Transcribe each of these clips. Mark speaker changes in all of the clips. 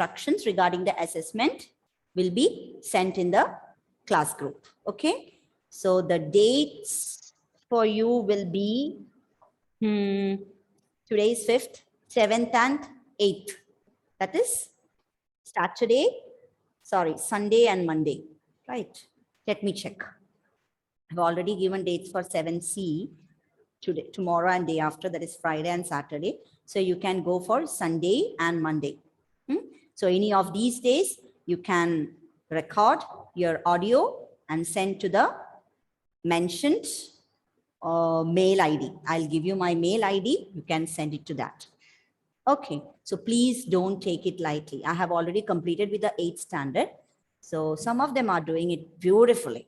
Speaker 1: instructions regarding the assessment will be sent in the class group. Okay. So the dates for you will be today is 5th, 7th and 8th. That is Sunday and Monday, right? Let me check. I've already given dates for 7C today, tomorrow and day after, that is Friday and Saturday. So you can go for Sunday and Monday. So any of these days, you can record your audio and send to the mentioned mail ID. I'll give you my mail ID. You can send it to that. Okay, so please don't take it lightly. I have already completed with the 8th standard. So some of them are doing it beautifully.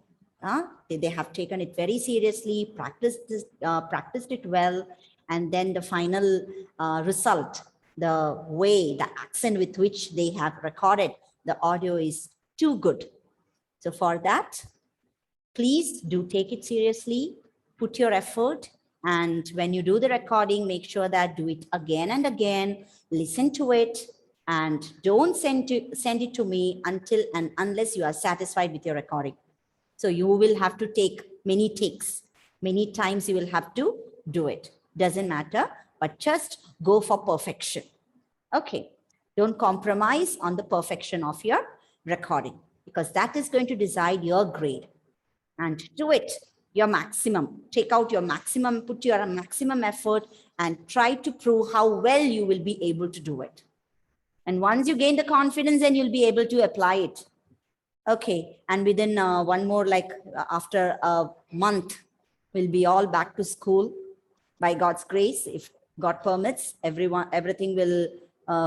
Speaker 1: They have taken it very seriously, practiced it well, and then the final result, the way, the accent with which they have recorded the audio is too good. So for that, please do take it seriously, put your effort, and when you do the recording, make sure that do it again and again, listen to it, and don't send it to me until and unless you are satisfied with your recording. So you will have to take many takes, many times you will have to do it. Doesn't matter, but just go for perfection. Okay, don't compromise on the perfection of your recording, because that is going to decide your grade. And do it your maximum. Take out your maximum, put your maximum effort, and try to prove how well you will be able to do it. And once you gain the confidence, then you'll be able to apply it. Okay, and within one more, after a month, we'll be all back to school by God's grace. If God permits, everything will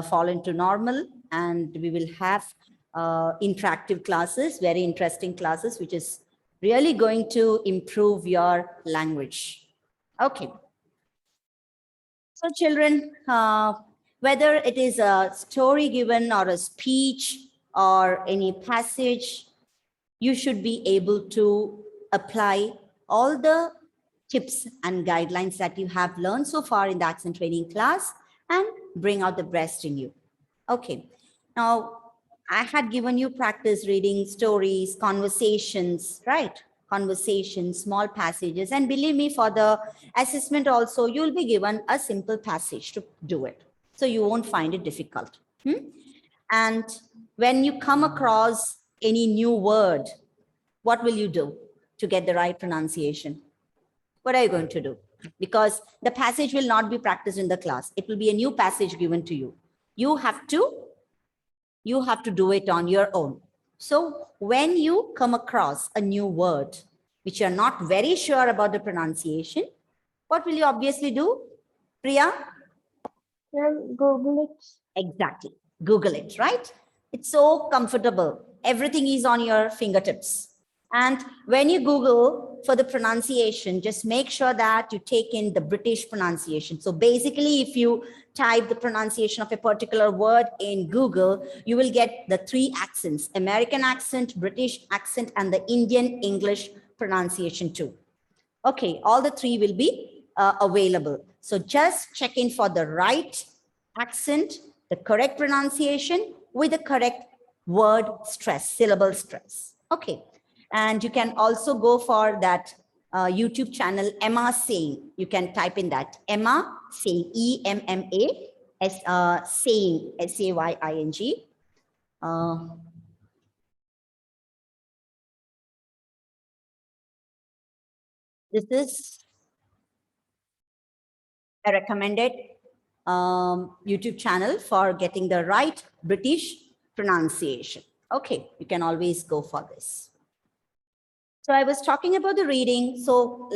Speaker 1: fall into normal, and we will have interactive classes, very interesting classes, which is really going to improve your language. Okay. So children, whether it is a story given or a speech or any passage, you should be able to apply all the tips and guidelines that you have learned so far in the accent training class and bring out the best in you. Okay. Now, I had given you practice reading stories, conversations, right? Conversations, small passages. And believe me, for the assessment also, you'll be given a simple passage to do it. So you won't find it difficult. And when you come across any new word, what will you do to get the right pronunciation? What are you going to do? Because the passage will not be practiced in the class. It will be a new passage given to you. You have to do it on your own. So when you come across a new word, which you're not very sure about the pronunciation, what will you obviously do, Priya?
Speaker 2: Google it.
Speaker 1: Exactly. Google it, right? It's so comfortable. Everything is on your fingertips. And when you Google for the pronunciation, just make sure that you take in the British pronunciation. So basically, if you type the pronunciation of a particular word in Google, you will get the 3 accents: American accent, British accent, and the Indian English pronunciation too. Okay, all the 3 will be available. So just check in for the right accent, the correct pronunciation with the correct word stress, syllable stress. Okay. And you can also go for that YouTube channel, Emma Saying. You can type in that, Emma Saying, E-M-M-A, Saying, S-A-Y-I-N-G. This is a recommended YouTube channel for getting the right British pronunciation. Okay, you can always go for this. So I was talking about the reading. So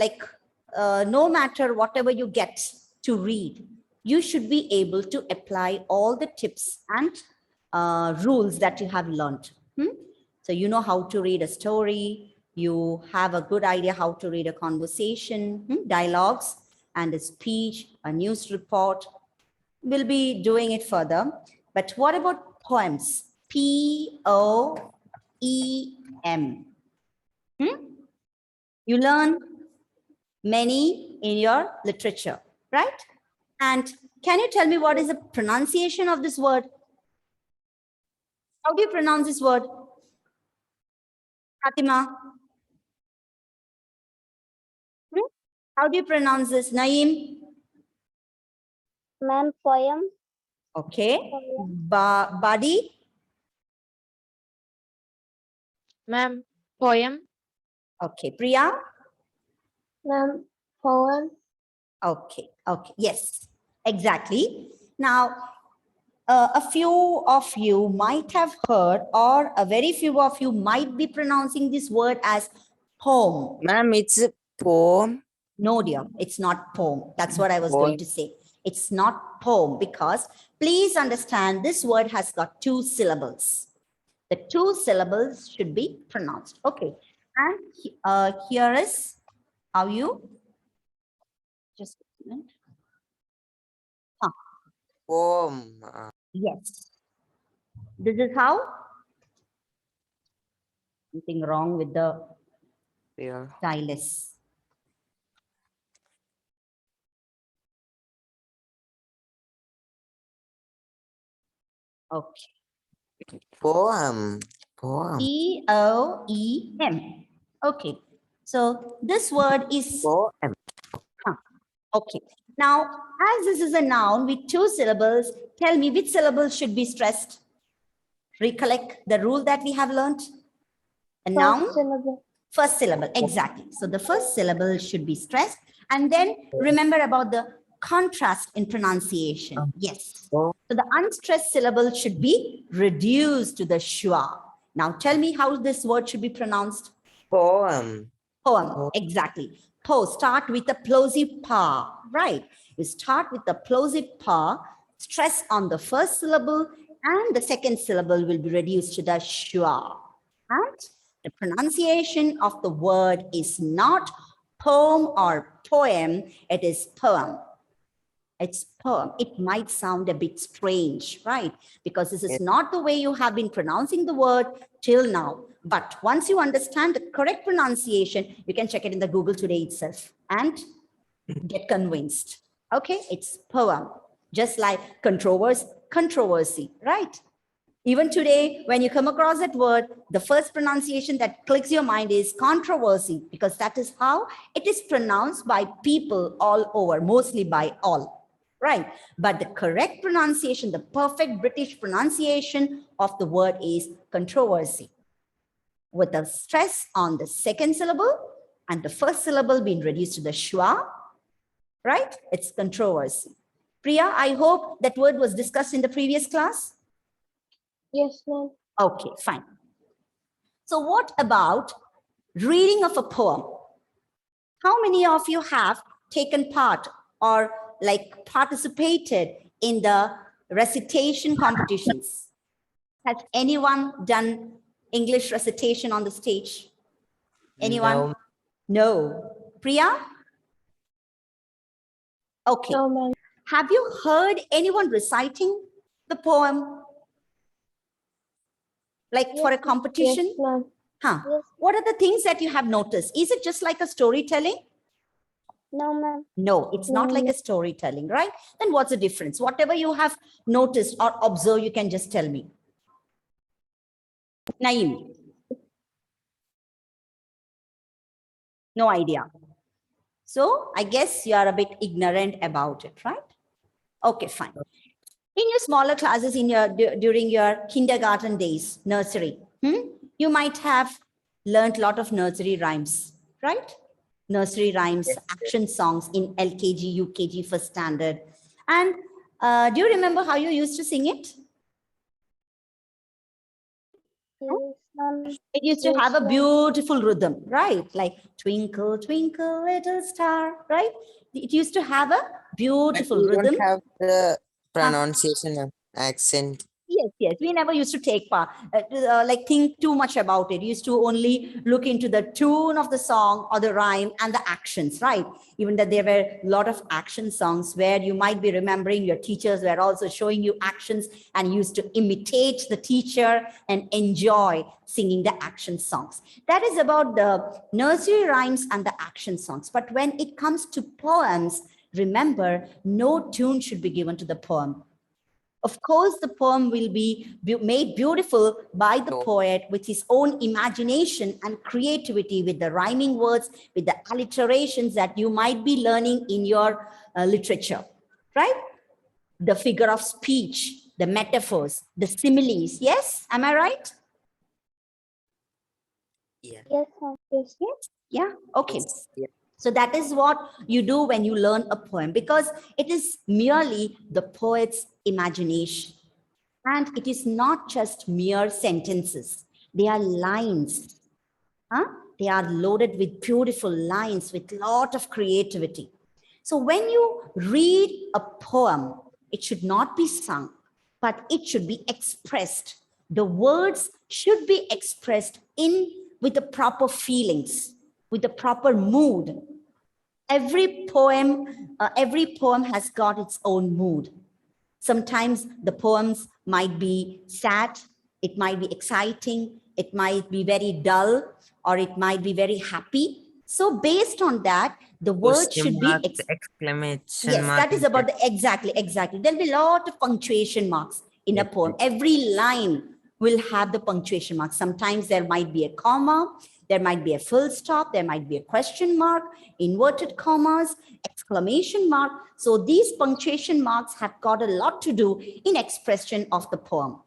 Speaker 1: no matter whatever you get to read, you should be able to apply all the tips and rules that you have learned. So you know how to read a story. You have a good idea how to read a conversation, dialogues, and a speech, a news report. We'll be doing it further. But what about poems? P-O-E-M. You learn many in your literature, right? And can you tell me what is the pronunciation of this word? How do you pronounce this word? Fatima? How do you pronounce this? Naeem?
Speaker 2: Ma'am, poem.
Speaker 1: Okay. Badi?
Speaker 3: Ma'am, poem.
Speaker 1: Okay. Priya?
Speaker 2: Ma'am, poem.
Speaker 1: Okay. Okay. Yes, exactly. Now, a few of you might have heard, or a very few of you might be pronouncing this word as poem.
Speaker 4: Ma'am, it's a poem.
Speaker 1: No, dear, it's not poem. That's what I was
Speaker 4: Poem.
Speaker 1: going to say. It's not poem because please understand this word has got 2 syllables. The 2 syllables should be pronounced. Okay. And here is how you just a minute.
Speaker 4: Poem.
Speaker 1: Yes. This is how. Something wrong with the
Speaker 4: Yeah.
Speaker 1: stylus. Okay.
Speaker 4: Poem. Poem.
Speaker 1: Poem. Okay. So this word is
Speaker 4: Poem.
Speaker 1: okay. Now, as this is a noun with 2 syllables, tell me which syllable should be stressed. Recollect the rule that we have learned. A noun,
Speaker 2: First syllable.
Speaker 1: first syllable, exactly. So the first syllable should be stressed. And then remember about the contrast in pronunciation. Yes. So the unstressed syllable should be reduced to the schwa. Now tell me how this word should be pronounced.
Speaker 4: Poem.
Speaker 1: Poem, exactly. Po, start with the plosive pa, right? You start with the plosive pa, stress on the first syllable, and the second syllable will be reduced to the schwa. And the pronunciation of the word is not poem or poem, it is poem. It's poem. It might sound a bit strange, right? Because this is not the way you have been pronouncing the word till now. But once you understand the correct pronunciation, you can check it in the Google today itself and get convinced. Okay, it's poem. Just like controversy, right? Even today, when you come across that word, the first pronunciation that clicks your mind is controversy, because that is how it is pronounced by people all over, mostly by all, right? But the correct pronunciation, the perfect British pronunciation of the word is controversy, with a stress on the second syllable and the first syllable being reduced to the schwa, right? It's controversy. Priya, I hope that word was discussed in the previous class.
Speaker 2: Yes, ma'am.
Speaker 1: Okay, fine. So what about reading of a poem? How many of you have taken part or like participated in the recitation competitions? Has anyone done English recitation on the stage? Anyone? No. Priya? Okay.
Speaker 2: No, ma'am.
Speaker 1: Have you heard anyone reciting the poem? Like for a competition?
Speaker 2: Yes, ma'am.
Speaker 1: Huh.
Speaker 2: Yes.
Speaker 1: What are the things that you have noticed? Is it just like a storytelling?
Speaker 2: No, ma'am.
Speaker 1: No, it's not like a storytelling, right? Then what's the difference? Whatever you have noticed or observed, you can just tell me. Naeem. No idea. So I guess you are a bit ignorant about it, right? Okay, fine. In your smaller classes during your kindergarten days, nursery, you might have learned a lot of nursery rhymes, right? Nursery rhymes, action songs in LKG, UKG, first standard. And do you remember how you used to sing it?
Speaker 2: Yes, ma'am.
Speaker 1: It used to have a beautiful rhythm, right? Like twinkle, twinkle, little star, right? It used to have a beautiful
Speaker 4: We
Speaker 1: rhythm.
Speaker 4: don't have the pronunciation of accent.
Speaker 1: Yes. We never used to take part, like think too much about it. Used to only look into the tune of the song or the rhyme and the actions, right? Even that there were a lot of action songs where you might be remembering your teachers were also showing you actions and used to imitate the teacher and enjoy singing the action songs. That is about the nursery rhymes and the action songs. But when it comes to poems, remember, no tune should be given to the poem. Of course, the poem will be made beautiful by the
Speaker 4: No.
Speaker 1: poet with his own imagination and creativity, with the rhyming words, with the alliterations that you might be learning in your literature, right? The figure of speech, the metaphors, the similes. Yes, am I right?
Speaker 4: Yeah.
Speaker 2: Yes, ma'am. Yes.
Speaker 1: Yeah, okay.
Speaker 4: Yes, yeah.
Speaker 1: So that is what you do when you learn a poem, because it is merely the poet's imagination. And it is not just mere sentences. They are lines. Huh? They are loaded with beautiful lines, with a lot of creativity. So when you read a poem, it should not be sung, but it should be expressed. The words should be expressed in with the proper feelings, with the proper mood. Every poem has got its own mood. Sometimes the poems might be sad, it might be exciting, it might be very dull, or it might be very happy. So based on that, the word
Speaker 4: Question
Speaker 1: should
Speaker 4: mark,
Speaker 1: be
Speaker 4: exclamation
Speaker 1: yes,
Speaker 4: mark.
Speaker 1: that is about the exactly. There'll be a lot of punctuation marks in a
Speaker 4: Yes,
Speaker 1: poem. Every line will have the punctuation mark. Sometimes there might be a comma, there might be a full stop, there might be a question mark, inverted commas, exclamation mark. So these punctuation marks have got a lot to do in expression of the poem.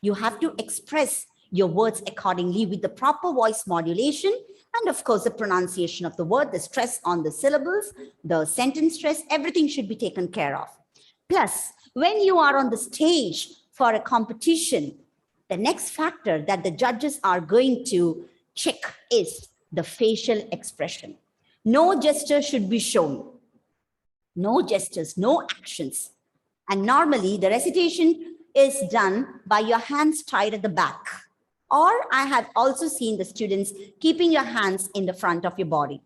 Speaker 1: You have to express your words accordingly with the proper voice modulation, and of course the pronunciation of the word, the stress on the syllables, the sentence stress, everything should be taken care of. Plus, when you are on the stage for a competition, the next factor that the judges are going to check is the facial expression. No gesture should be shown. No gestures, no actions. And normally the recitation is done by your hands tied at the back. Or I have also seen the students keeping your hands in the front of your body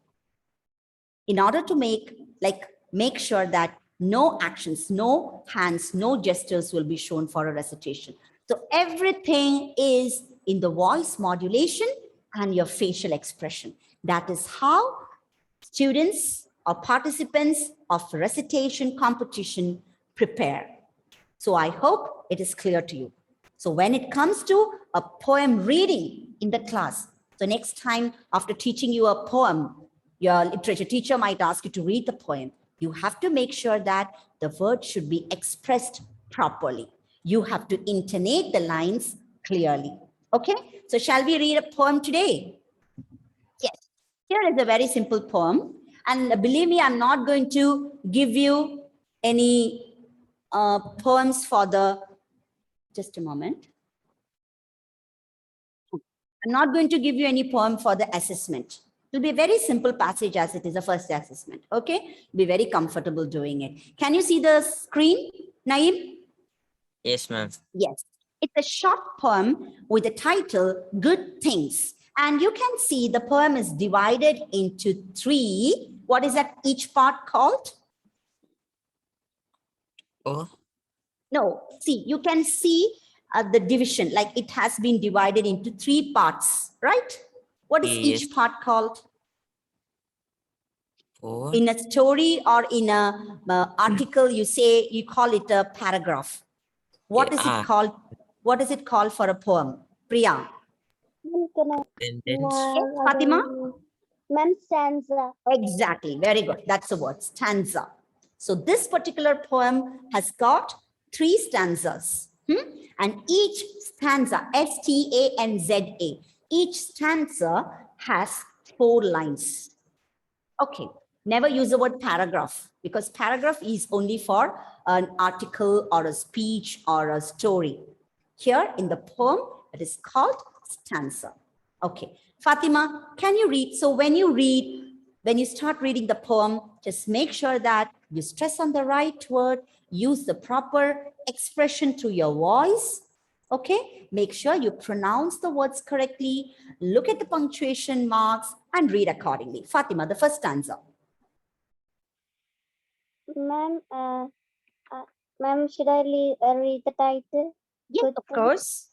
Speaker 1: in order to make sure that no actions, no hands, no gestures will be shown for a recitation. So everything is in the voice modulation and your facial expression. That is how students or participants of recitation competition prepare. So I hope it is clear to you. So when it comes to a poem reading in the class, so next time after teaching you a poem, your literature teacher might ask you to read the poem. You have to make sure that the word should be expressed properly. You have to intonate the lines clearly. Okay, so shall we read a poem today? Yes, here is a very simple poem. And believe me, I'm not going to give you any poems for the, just a moment. I'm not going to give you any poem for the assessment. It will be a very simple passage as it is a first assessment. Okay, be very comfortable doing it. Can you see the screen, Naeem?
Speaker 4: Yes, ma'am.
Speaker 1: Yes, it's a short poem with the title Good Things. And you can see the poem is divided into three. What is that each part called?
Speaker 4: Oh,
Speaker 1: No, see, you can see the division, like it has been divided into three parts, right? What is
Speaker 4: yes.
Speaker 1: each part called?
Speaker 4: Oh,
Speaker 1: In a story or in a article, you call it a paragraph. What is it
Speaker 4: yeah,
Speaker 1: called? What is it called for a poem? Priya.
Speaker 2: Ma'am, can I?
Speaker 4: sentence.
Speaker 1: Yes, Fatima?
Speaker 2: Ma'am, stanza.
Speaker 1: Exactly. Very good. That's the word, stanza. So this particular poem has got three stanzas. And each stanza, S-T-A-N-Z-A, each stanza has 4 lines. Okay. Never use the word paragraph, because paragraph is only for an article or a speech or a story. Here in the poem, it is called stanza. Okay. Fatima, can you read? So when you start reading the poem, just make sure that you stress on the right word, use the proper expression through your voice. Okay, make sure you pronounce the words correctly, look at the punctuation marks, and read accordingly. Fatima, the first stanza.
Speaker 2: Ma'am, ma'am, should I read the title?
Speaker 1: Yes,
Speaker 2: Good
Speaker 1: of
Speaker 2: things.
Speaker 1: course.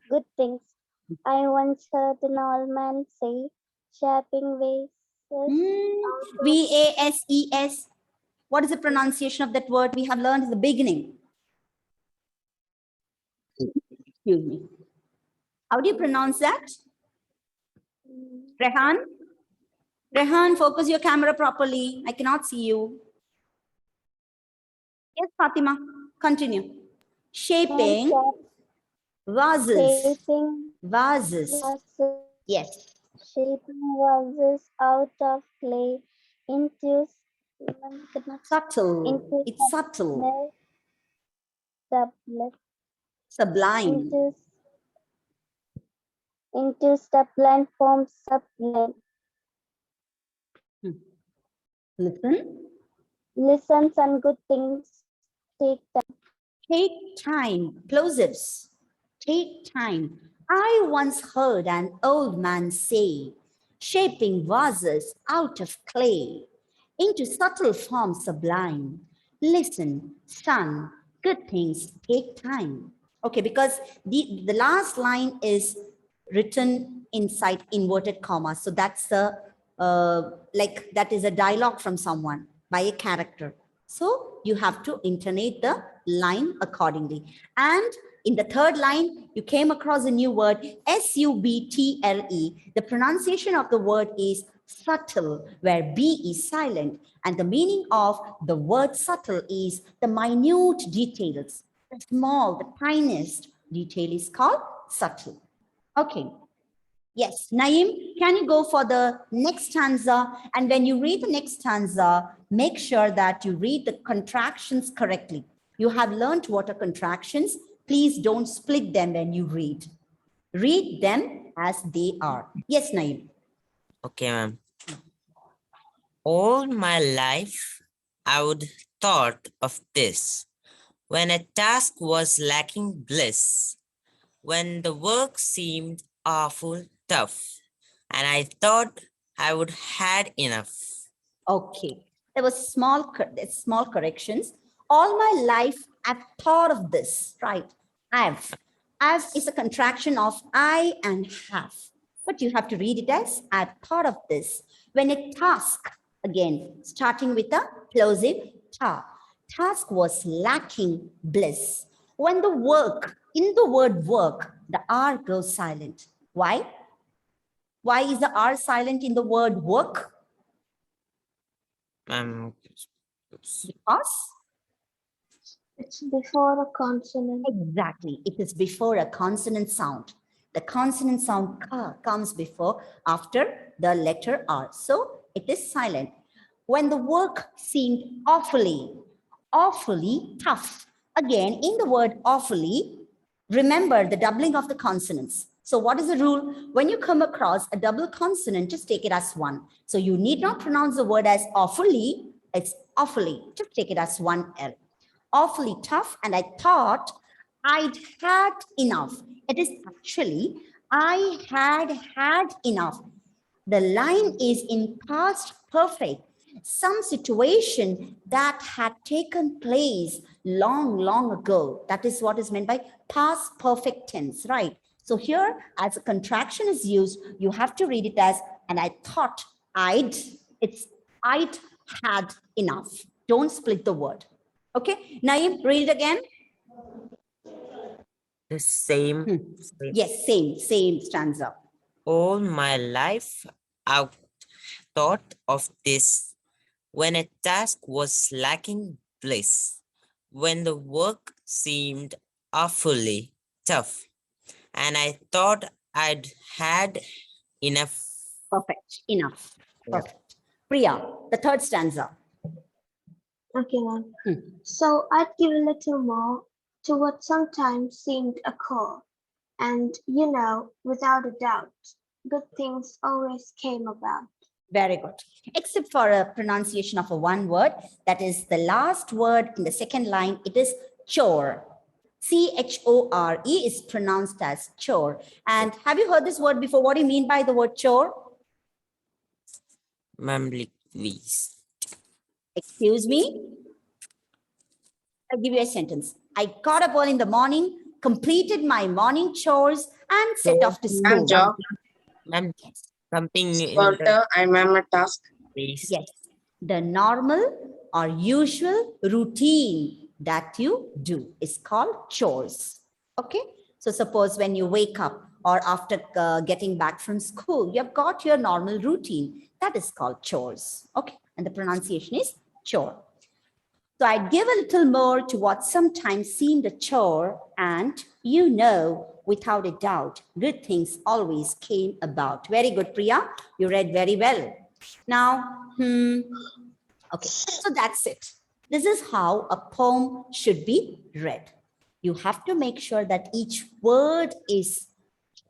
Speaker 2: Good things. I once heard an old man say, shaping vases.
Speaker 1: V-A-S-E-S. What is the pronunciation of that word? We have learned in the beginning. Excuse me. How do you pronounce that? Rehan? Rehan, focus your camera properly. I cannot see you. Yes, Fatima, continue. Shaping vases.
Speaker 2: Shaping
Speaker 1: Vases.
Speaker 2: vases,
Speaker 1: Yes.
Speaker 2: shaping vases out of clay into
Speaker 1: Subtle. It's subtle.
Speaker 2: subtle,
Speaker 1: Sublime.
Speaker 2: into sublime forms sublime.
Speaker 1: Listen.
Speaker 2: Lessons and good things take time.
Speaker 1: Take time. Plosives. Take time. I once heard an old man say, shaping vases out of clay into subtle forms sublime. Listen, son, good things take time. Okay, because the last line is written inside inverted commas. So that's the, like that is a dialogue from someone by a character. So you have to intonate the line accordingly. And in the third line, you came across a new word, S-U-B-T-L-E. The pronunciation of the word is subtle, where B is silent. And the meaning of the word subtle is the minute details. The small, the tiniest detail is called subtle. Okay. Yes, Naeem, can you go for the next stanza? And when you read the next stanza, make sure that you read the contractions correctly. You have learned what are contractions. Please don't split them when you read. Read them as they are. Yes, Naeem.
Speaker 4: Okay, ma'am. All my life, I would thought of this. When a task was lacking bliss, when the work seemed awful tough, and I thought I would had enough.
Speaker 1: Okay. There was small corrections. All my life, I've thought of this, right? I've. I've is a contraction of I and have. But you have to read it as I've thought of this. When a task, again, starting with a plosive task was lacking bliss. When the work, in the word work, the R goes silent. Why? Why is the R silent in the word work? Because
Speaker 2: It's before a consonant.
Speaker 1: exactly, it is before a consonant sound. The consonant sound ka comes before, after the letter R. So it is silent. When the work seemed awfully tough. Again, in the word awfully, remember the doubling of the consonants. So what is the rule? When you come across a double consonant, just take it as one. So you need not pronounce the word as awfully, it's awfully. Just take it as one L. Awfully tough, and I thought I'd had enough. It is actually, I had enough. The line is in past perfect. Some situation that had taken place long ago. That is what is meant by past perfect tense, right? So here, as a contraction is used, you have to read it as, and I thought I'd had enough. Don't split the word. Okay, Naeem, read it again.
Speaker 4: The same.
Speaker 1: Yes, same stanza.
Speaker 4: All my life, I thought of this. When a task was lacking bliss, when the work seemed awfully tough, and I thought I'd had enough.
Speaker 1: Perfect, enough.
Speaker 4: Yep.
Speaker 1: Perfect. Priya, the third stanza.
Speaker 2: Okay, ma'am. So I'd give a little more to what sometimes seemed a core. And, without a doubt, good things always came about.
Speaker 1: Very good. Except for a pronunciation of a one word, that is the last word in the second line, it is chore. C-H-O-R-E is pronounced as chore. And have you heard this word before? What do you mean by the word chore?
Speaker 4: Ma'am, please.
Speaker 1: Excuse me? I'll give you a sentence. I got up early in the morning, completed my morning chores, and set off to school.
Speaker 5: job,
Speaker 4: Ma'am, something in
Speaker 5: but
Speaker 4: the
Speaker 5: I'm a task.
Speaker 4: please.
Speaker 1: Yes, the normal or usual routine that you do is called chores. Okay, So suppose when you wake up or after getting back from school, you have got your normal routine. That is called chores. Okay. And the pronunciation is chore. So I'd give a little more to what sometimes seemed a chore, and without a doubt, good things always came about. Very good, Priya. You read very well. Now, okay, so that's it. This is how a poem should be read. You have to make sure that each word is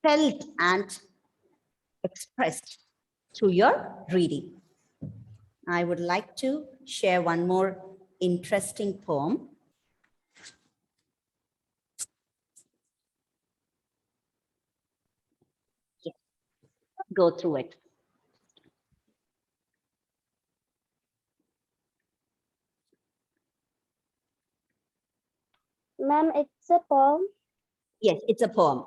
Speaker 1: felt and expressed through your reading. I would like to share one more interesting poem. Yes. Go through it.
Speaker 2: Ma'am, it's a poem.
Speaker 1: Yes, it's a poem.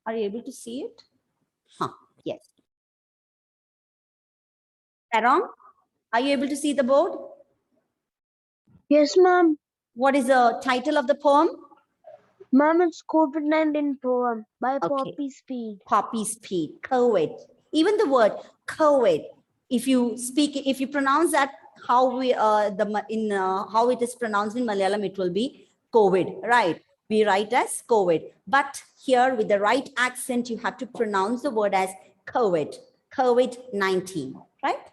Speaker 1: Are you able to see it? Yes. Aaron, are you able to see the board?
Speaker 2: Yes, ma'am.
Speaker 1: What is the title of the poem?
Speaker 2: Ma'am, it's COVID-19 poem by
Speaker 1: Okay.
Speaker 2: Poppy Speed.
Speaker 1: Poppy Speed, COVID. Even the word COVID, if you pronounce that how how it is pronounced in Malayalam, it will be COVID, right? We write as COVID. But here with the right accent, you have to pronounce the word as COVID, COVID-19, right?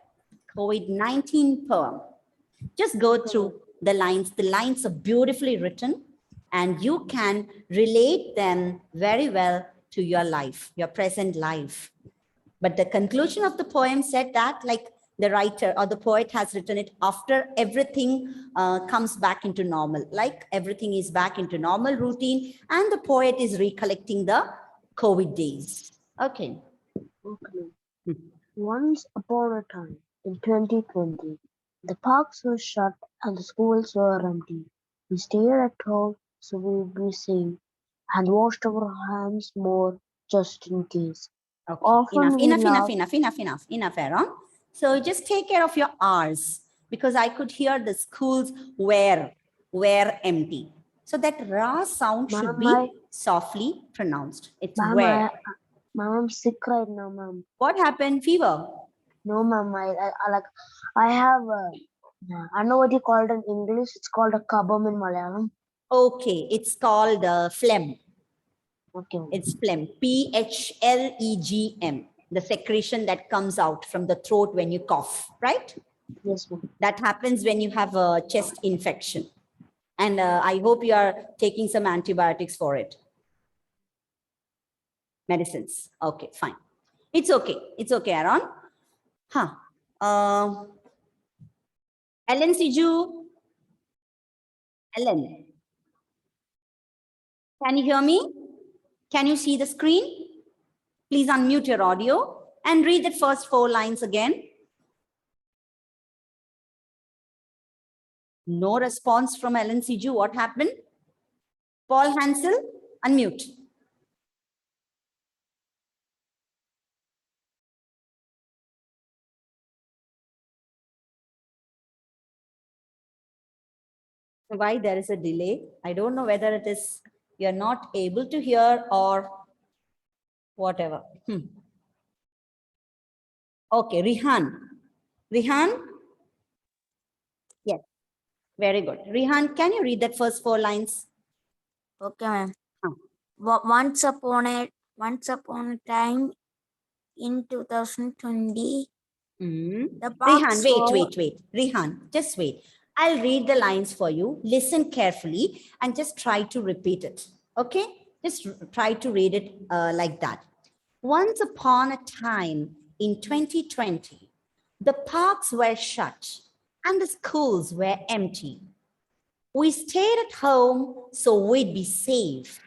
Speaker 1: COVID-19 poem. Just go through the lines. The lines are beautifully written and you can relate them very well to your life, your present life. But the conclusion of the poem said that like the writer or the poet has written it after everything comes back into normal, like everything is back into normal routine and the poet is recollecting the COVID days. Okay.
Speaker 2: Okay. Once upon a time, in 2020, the parks were shut and the schools were empty. We stayed at home so we'd be safe and washed our hands more just in case.
Speaker 1: Okay.
Speaker 2: Often
Speaker 1: Enough, Aaron. So just take care of your R's because I could hear the schools were empty. So that ra sound should be softly pronounced. It's where.
Speaker 2: Ma'am, I'm sick right now, ma'am.
Speaker 1: What happened? Fever?
Speaker 2: No, ma'am. I have I know what you call it in English. It's called a kabam in Malayalam.
Speaker 1: Okay, it's called phlegm.
Speaker 2: Okay.
Speaker 1: It's phlegm. PHLEGM. The secretion that comes out from the throat when you cough, right?
Speaker 2: Yes, ma'am.
Speaker 1: That happens when you have a chest infection. And I hope you are taking some antibiotics for it. Medicines. Okay, fine. It's okay. It's okay, Aaron. Ellen Siju. Ellen. Can you hear me? Can you see the screen? Please unmute your audio and read the first 4 lines again. No response from Ellen Siju. What happened? Paul Hansel, unmute. Why there is a delay? I don't know whether it is you're not able to hear or whatever. Okay, Rihan. Rihan? Yes, very good. Rihan, can you read that first 4 lines?
Speaker 5: Okay, ma'am. Once upon a time in 2020, the
Speaker 1: Rihan,
Speaker 5: parks
Speaker 1: wait. Rihan, just wait. I'll read the lines for you. Listen carefully and just try to repeat it. Okay? Just try to read it like that. Once upon a time in 2020, the parks were shut and the schools were empty. We stayed at home so we'd be safe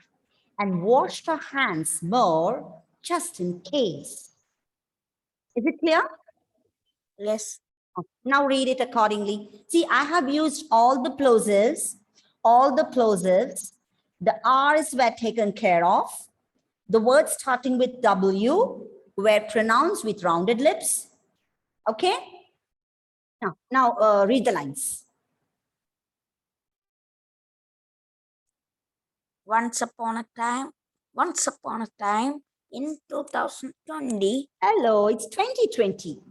Speaker 1: and washed our hands more just in case. Is it clear?
Speaker 5: Yes.
Speaker 1: Now read it accordingly. See, I have used all the plosives. The R's were taken care of. The words starting with W were pronounced with rounded lips. Okay. Now read the lines.
Speaker 5: Once upon a time in 2020,
Speaker 1: Hello, it's 2020.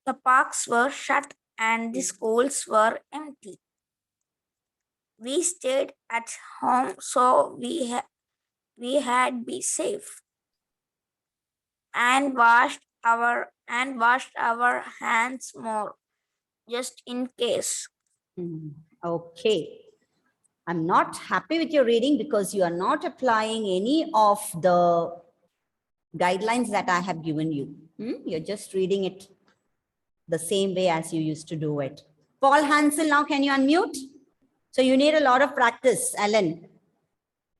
Speaker 5: the parks were shut and the schools were empty. We stayed at home so we had be safe and washed our hands more just in case.
Speaker 1: Okay. I'm not happy with your reading because you are not applying any of the guidelines that I have given you. You're just reading it the same way as you used to do it. Paul Hansel, now can you unmute? So you need a lot of practice, Alan.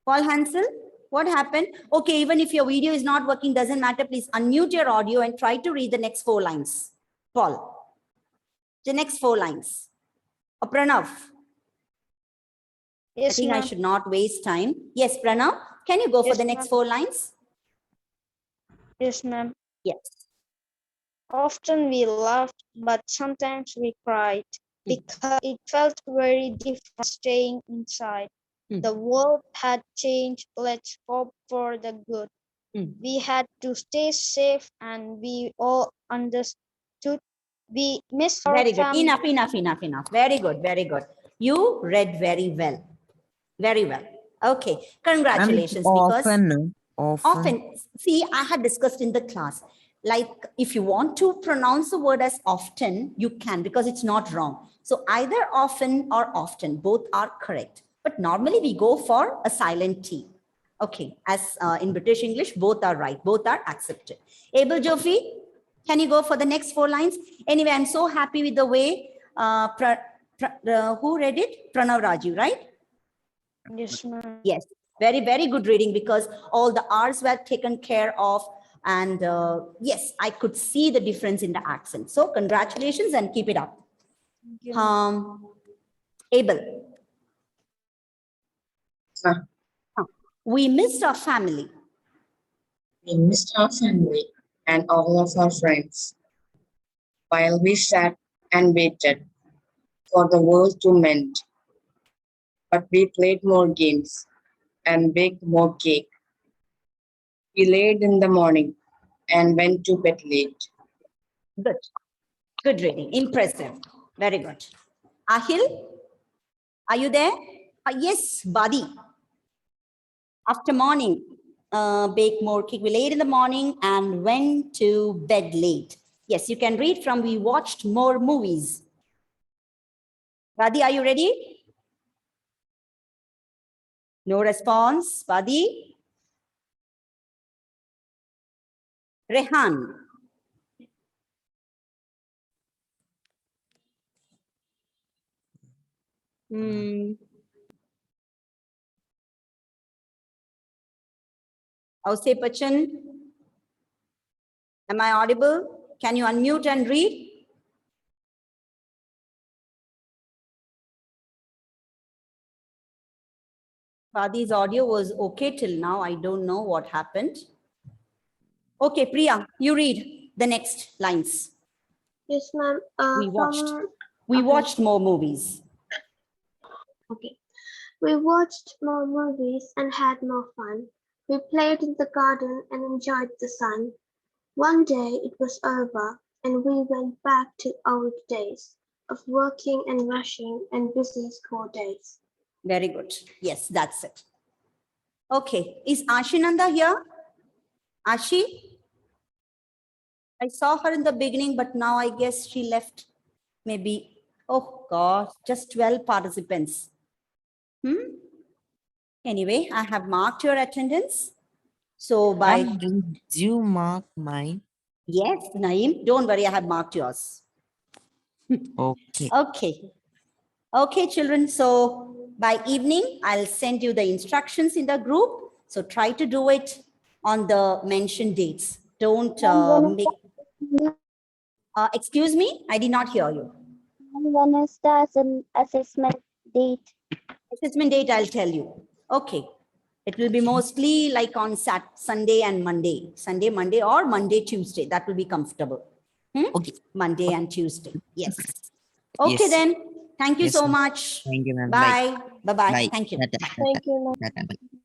Speaker 1: Paul Hansel, what happened? Okay, even if your video is not working, doesn't matter. Please unmute your audio and try to read the next 4 lines. Paul, the next 4 lines. Pranav. I
Speaker 3: Yes,
Speaker 1: think I
Speaker 3: ma'am.
Speaker 1: should not waste time. Yes, Pranav, can you go for
Speaker 3: Yes,
Speaker 1: the next
Speaker 3: ma'am.
Speaker 1: 4 lines?
Speaker 3: Yes, ma'am.
Speaker 1: Yes.
Speaker 3: Often we laughed, but sometimes we cried because it felt very different staying inside. The world had changed. Let's hope for the good. We had to stay safe and we all understood. We miss our
Speaker 1: Very good.
Speaker 3: family.
Speaker 1: Enough. Very good. Very good. You read very well. Very well. Okay. Congratulations. Because often, see, I had discussed in the class, like if you want to pronounce the word as often, you can because it's not wrong. So either often or often, both are correct. But normally we go for a silent T. Okay. As in British English, both are right. Both are accepted. Abel Jofi, can you go for the next 4 lines? Anyway, I'm so happy with the way, who read it? Pranav Raju, right?
Speaker 3: Yes, ma'am.
Speaker 1: Yes, very, very good reading because all the R's were taken care of. And yes, I could see the difference in the accent. So congratulations and keep it up.
Speaker 3: Thank you.
Speaker 1: Abel. We missed our family.
Speaker 6: We missed our family and all of our friends, while we sat and waited for the world to mend. But we played more games and baked more cake. We laid in the morning and went to bed late.
Speaker 1: Good. Good reading. Impressive. Very good. Ahil, are you there? Yes, Badi. After morning, bake more cake. We laid in the morning and went to bed late. Yes, you can read from we watched more movies. Badi, are you ready? No response. Badi? Rehan. Ausay Pachan. Am I audible? Can you unmute and read? Badi's audio was okay till now. I don't know what happened. Okay, Priya, you read the next lines.
Speaker 2: Yes, ma'am.
Speaker 1: We watched more movies.
Speaker 2: Okay. We watched more movies and had more fun. We played in the garden and enjoyed the sun. One day it was over and we went back to old days of working and rushing and busy school days.
Speaker 1: Very good. Yes, that's it. Okay, is Ashinanda here? Ashi? I saw her in the beginning, but now I guess she left. Maybe, oh God, just 12 participants. Anyway, I have marked your attendance. So by...
Speaker 4: Did you mark mine?
Speaker 1: Yes, Naeem, don't worry, I have marked yours.
Speaker 4: Okay.
Speaker 1: Okay. Okay, children. So by evening, I'll send you the instructions in the group. So try to do it on the mentioned dates. Don't make... excuse me, I did not hear you.
Speaker 7: When is the assessment date?
Speaker 1: Assessment date, I'll tell you. Okay. It will be mostly like on Sunday and Monday. Sunday, Monday, or Monday, Tuesday. That will be comfortable.
Speaker 4: Okay.
Speaker 1: Monday and Tuesday. Yes. Okay
Speaker 4: Yes.
Speaker 1: then. Thank you
Speaker 4: Yes,
Speaker 1: so
Speaker 4: ma'am.
Speaker 1: much.
Speaker 4: Thank you, ma'am.
Speaker 1: Bye. Bye-bye.
Speaker 4: Bye.
Speaker 1: Thank you.
Speaker 4: Tata.
Speaker 1: Bye.
Speaker 2: Thank you, ma'am.
Speaker 4: Tata. Bye.